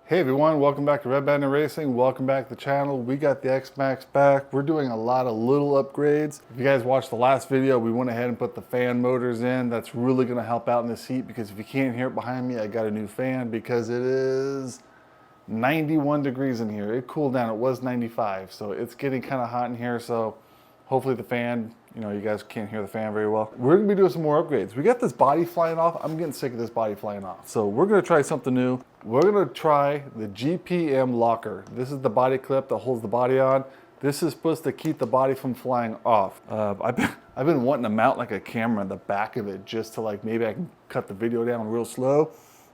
Hey everyone, welcome back to Redbanditracing. Welcome back to the channel. We got the X-Maxx back. We're doing a lot of little upgrades. If you guys watched the last video, we went ahead and put the fan motors in. That's really gonna help out in this heat because if you can't hear it behind me, I got a new fan because it is 91 degrees in here. It cooled down, it was 95. So it's getting kind of hot in here. So hopefully the fan, you guys can't hear the fan very well. We're gonna be doing some more upgrades. We got this body flying off. I'm getting sick of this body flying off. So we're gonna try something new. We're gonna try the GPM locker. This is the body clip that holds the body on. This is supposed to keep the body from flying off. I've been wanting to mount like a camera in the back of it just to maybe I can cut the video down real slow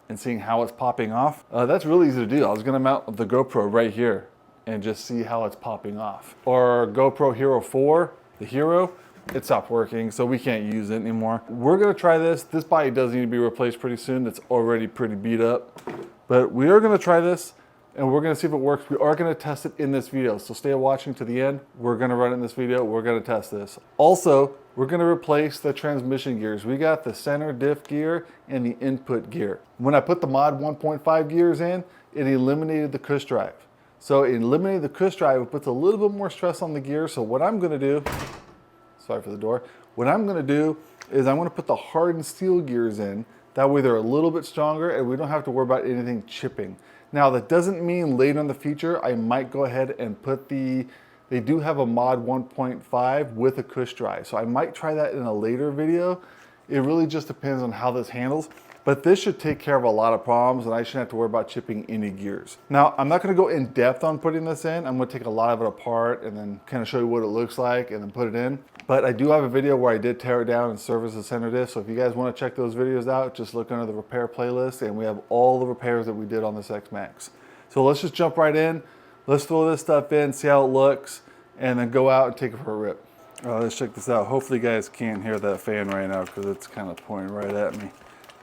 and seeing how it's popping off. That's really easy to do. I was gonna mount the GoPro right here and just see how it's popping off. Or GoPro Hero 4, the Hero, it stopped working, so we can't use it anymore. We're gonna try this. This body does need to be replaced pretty soon. It's already pretty beat up. But we are gonna try this and we're gonna see if it works. We are gonna test it in this video, so stay watching to the end. We're gonna run it in this video. We're gonna test this. Also, we're gonna replace the transmission gears. We got the center diff gear and the input gear. When I put the mod 1.5 gears in, it eliminated the cush drive. So it eliminated the cush drive, it puts a little bit more stress on the gear. So what I'm gonna do, sorry for the door. What I'm gonna do is I'm gonna put the hardened steel gears in. That way they're a little bit stronger and we don't have to worry about anything chipping. Now that doesn't mean later in the future, I might go ahead and put they do have a mod 1.5 with a cush drive. So I might try that in a later video. It really just depends on how this handles. But this should take care of a lot of problems and I shouldn't have to worry about chipping any gears. Now, I'm not gonna go in depth on putting this in. I'm gonna take a lot of it apart and then kind of show you what it looks like and then put it in. But I do have a video where I did tear it down and service the center diff. So if you guys wanna check those videos out, just look under the repair playlist and we have all the repairs that we did on this X-Maxx. So let's just jump right in. Let's throw this stuff in, see how it looks, and then go out and take it for a rip. Let's check this out. Hopefully you guys can't hear that fan right now because it's kind of pointing right at me.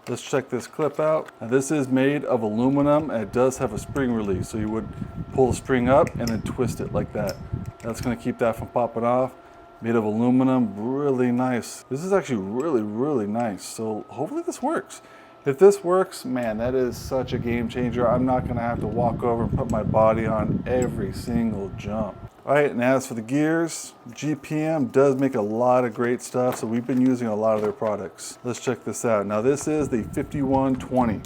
Let's check this clip out. Now this is made of aluminum and it does have a spring release. So you would pull the spring up and then twist it like that. That's gonna keep that from popping off. Made of aluminum, really nice. This is actually really, really nice. So hopefully this works. If this works, man, that is such a game changer. I'm not gonna have to walk over and put my body on every single jump. All right, and as for the gears, GPM does make a lot of great stuff, so we've been using a lot of their products. Let's check this out. Now this is the 5120.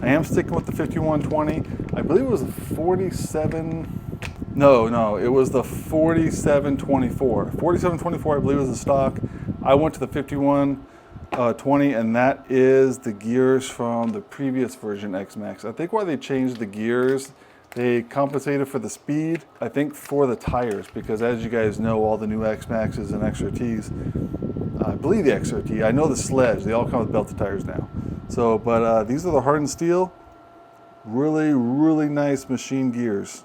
I am sticking with the 5120. I believe it was a 47, no, it was the 4724. 4724, I believe, was the stock. I went to the 5120, and that is the gears from the previous version X-Maxx. I think why they changed the gears, they compensated for the speed, I think for the tires, because as you guys know, all the new X-Maxxes and XRTs, I believe the XRT, I know the Sledge, they all come with belted tires now. So, but these are the hardened steel, really, really nice machine gears.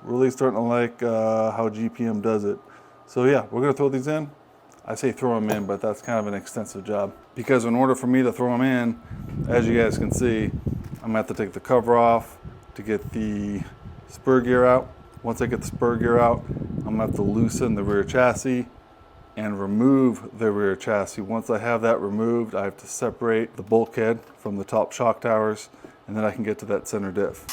Really starting to like how GPM does it. So yeah, we're gonna throw these in. I say throw them in, but that's kind of an extensive job. Because in order for me to throw them in, as you guys can see, I'm gonna have to take the cover off to get the spur gear out. Once I get the spur gear out, I'm gonna have to loosen the rear chassis and remove the rear chassis. Once I have that removed, I have to separate the bulkhead from the top shock towers, and then I can get to that center diff.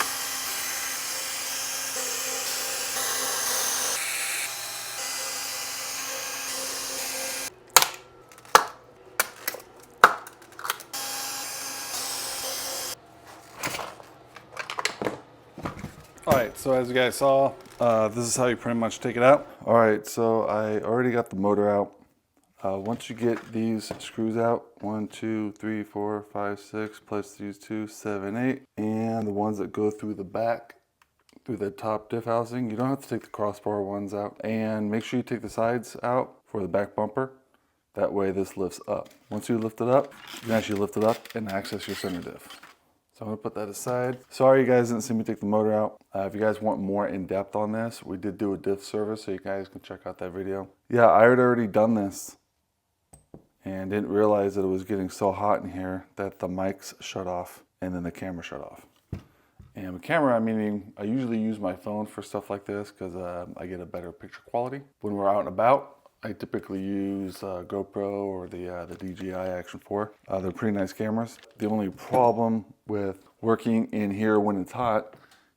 All right, so as you guys saw, this is how you pretty much take it out. All right, so I already got the motor out. Once you get these screws out, 1, 2, 3, 4, 5, 6, plus these 2, 7, 8, and the ones that go through the back, through the top diff housing, you don't have to take the crossbar ones out. And make sure you take the sides out for the back bumper. That way this lifts up. Once you lift it up, you can actually lift it up and access your center diff. So I'm gonna put that aside. Sorry you guys didn't see me take the motor out. If you guys want more in depth on this, we did do a diff service, so you guys can check out that video. Yeah, I had already done this and didn't realize that it was getting so hot in here that the mics shut off and then the camera shut off. And with camera, meaning I usually use my phone for stuff like this because I get a better picture quality. When we're out and about, I typically use GoPro or the DJI Action 4. They're pretty nice cameras. The only problem with working in here when it's hot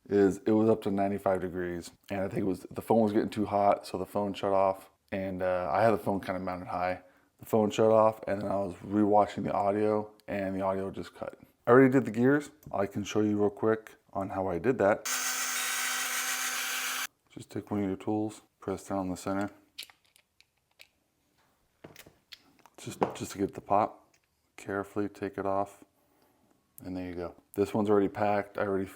is it was up to 95 degrees. And I think it was, the phone was getting too hot, so the phone shut off. And I had the phone kind of mounted high. The phone shut off, and then I was rewatching the audio, and the audio just cut. I already did the gears. I can show you real quick on how I did that. Just take one of your tools, press down the center. Just to get the pop. Carefully take it off, and there you go. This one's already packed. I already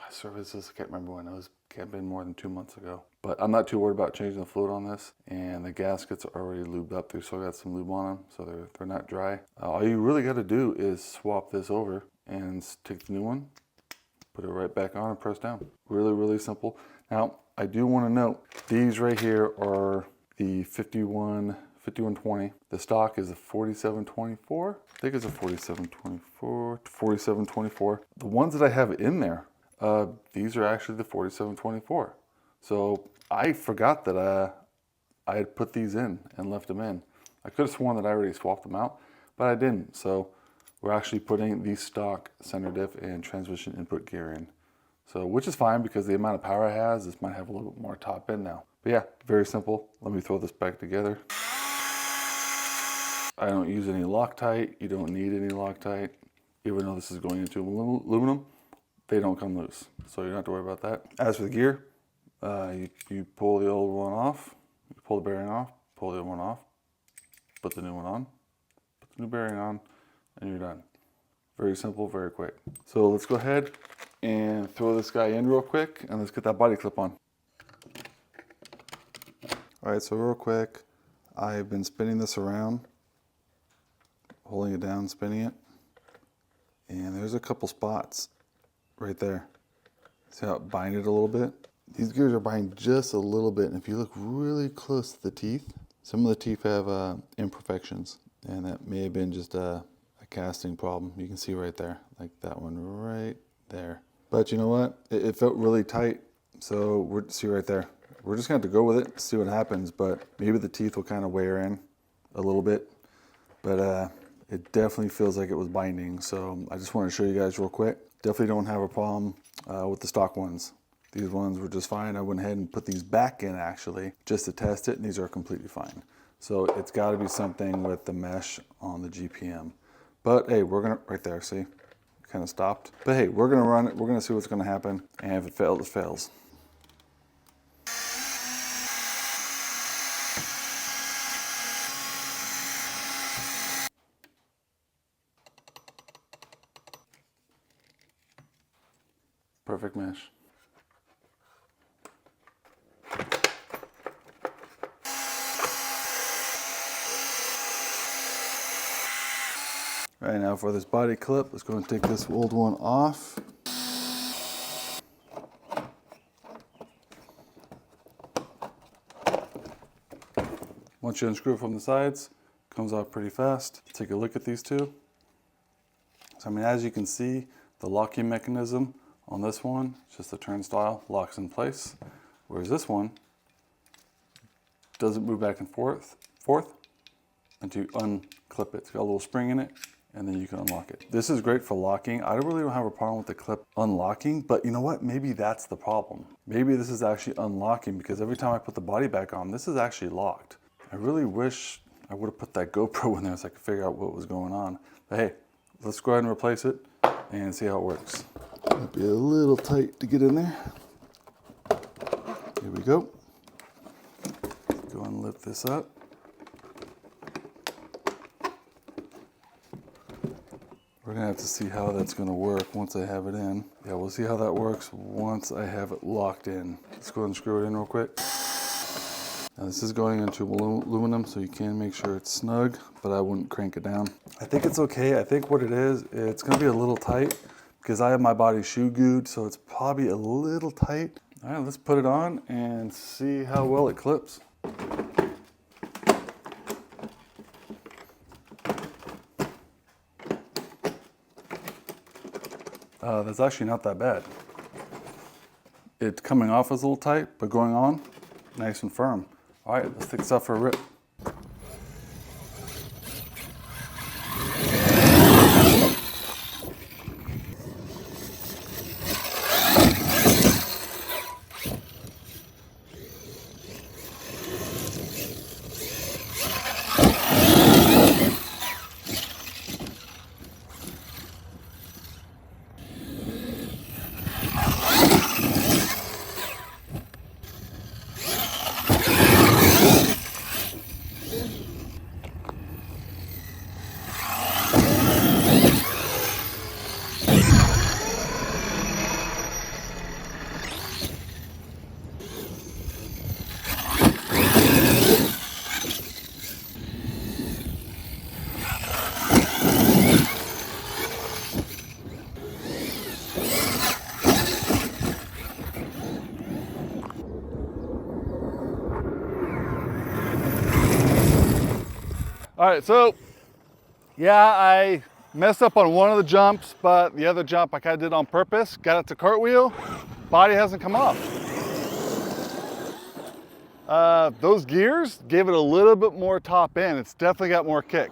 serviced this. I can't remember when. It was, can't been more than 2 months ago. But I'm not too worried about changing the fluid on this. And the gaskets are already lubed up. They still got some lube on them, so they're not dry. All you really got to do is swap this over and take the new one, put it right back on, and press down. Really, really simple. Now, I do want to note, these right here are the 5120. The stock is a 4724. I think it's a 4724, 4724. The ones that I have in there, these are actually the 4724. So I forgot that I had put these in and left them in. I could have sworn that I already swapped them out, but I didn't. So we're actually putting the stock center diff and transmission input gear in. So, which is fine because the amount of power it has, this might have a little bit more top end now. But yeah, very simple. Let me throw this back together. I don't use any Loctite. You don't need any Loctite. Even though this is going into aluminum, they don't come loose. So you don't have to worry about that. As for the gear, you pull the old one off, you pull the bearing off, pull the old one off, put the new one on, put the new bearing on, and you're done. Very simple, very quick. So let's go ahead and throw this guy in real quick, and let's get that body clip on. All right, so real quick, I've been spinning this around, holding it down, spinning it, and there's a couple spots right there. See how it binded a little bit? These gears are binding just a little bit, and if you look really close to the teeth, some of the teeth have imperfections, and that may have been just a casting problem. You can see right there, like that one right there. But you know what? It felt really tight, so see right there. We're just gonna have to go with it, see what happens, but maybe the teeth will kind of wear in a little bit, but it definitely feels like it was binding, so I just wanted to show you guys real quick. Definitely don't have a problem with the stock ones. These ones were just fine. I went ahead and put these back in actually, just to test it, and these are completely fine. So it's gotta be something with the mesh on the GPM. But hey, we're gonna, right there, see? Kind of stopped. But hey, we're gonna run it, we're gonna see what's gonna happen, and if it fails, it fails. Perfect mesh. All right, now for this body clip, let's go and take this old one off. Once you unscrew it from the sides, it comes out pretty fast. Take a look at these two. So I mean, as you can see, the locking mechanism on this one, it's just a turnstile, locks in place. Whereas this one doesn't move back and forth until you unclip it. It's got a little spring in it, and then you can unlock it. This is great for locking. I really don't have a problem with the clip unlocking, but you know what? Maybe that's the problem. Maybe this is actually unlocking because every time I put the body back on, this is actually locked. I really wish I would have put that GoPro in there so I could figure out what was going on. But hey, let's go ahead and replace it and see how it works. Might be a little tight to get in there. Here we go. Go and lift this up. We're gonna have to see how that's gonna work once I have it in. Yeah, we'll see how that works once I have it locked in. Let's go ahead and screw it in real quick. Now this is going into aluminum, so you can make sure it's snug, but I wouldn't crank it down. I think it's okay. I think what it is, it's gonna be a little tight because I have my body shoe glued, so it's probably a little tight. All right, let's put it on and see how well it clips. That's actually not that bad. It's coming off as a little tight, but going on, nice and firm. All right, let's take this out for a rip. right, so yeah, I messed up on one of the jumps, but the other jump I kind of did on purpose. Got it to cartwheel, body hasn't come off. Those gears gave it a little bit more top end. It's definitely got more kick.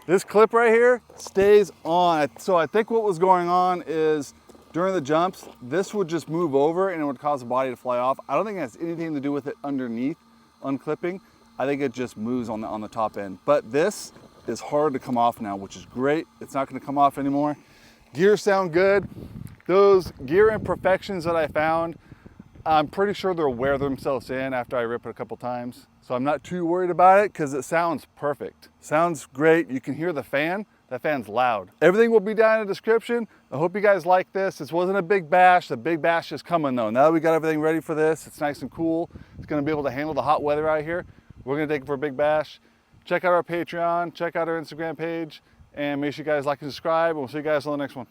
This clip right here stays on. So I think what was going on is during the jumps, this would just move over and it would cause the body to fly off. I don't think it has anything to do with it underneath unclipping. I think it just moves on the top end. But this is hard to come off now, which is great. It's not gonna come off anymore. Gears sound good. Those gear imperfections that I found, I'm pretty sure they'll wear themselves in after I rip it a couple times. So I'm not too worried about it because it sounds perfect. Sounds great. You can hear the fan. That fan's loud. Everything will be down in the description. I hope you guys like this. This wasn't a big bash. The big bash is coming though. Now that we got everything ready for this, it's nice and cool. It's gonna be able to handle the hot weather out here. We're gonna take it for a big bash. Check out our Patreon, check out our Instagram page, and make sure you guys like and subscribe, and we'll see you guys on the next one.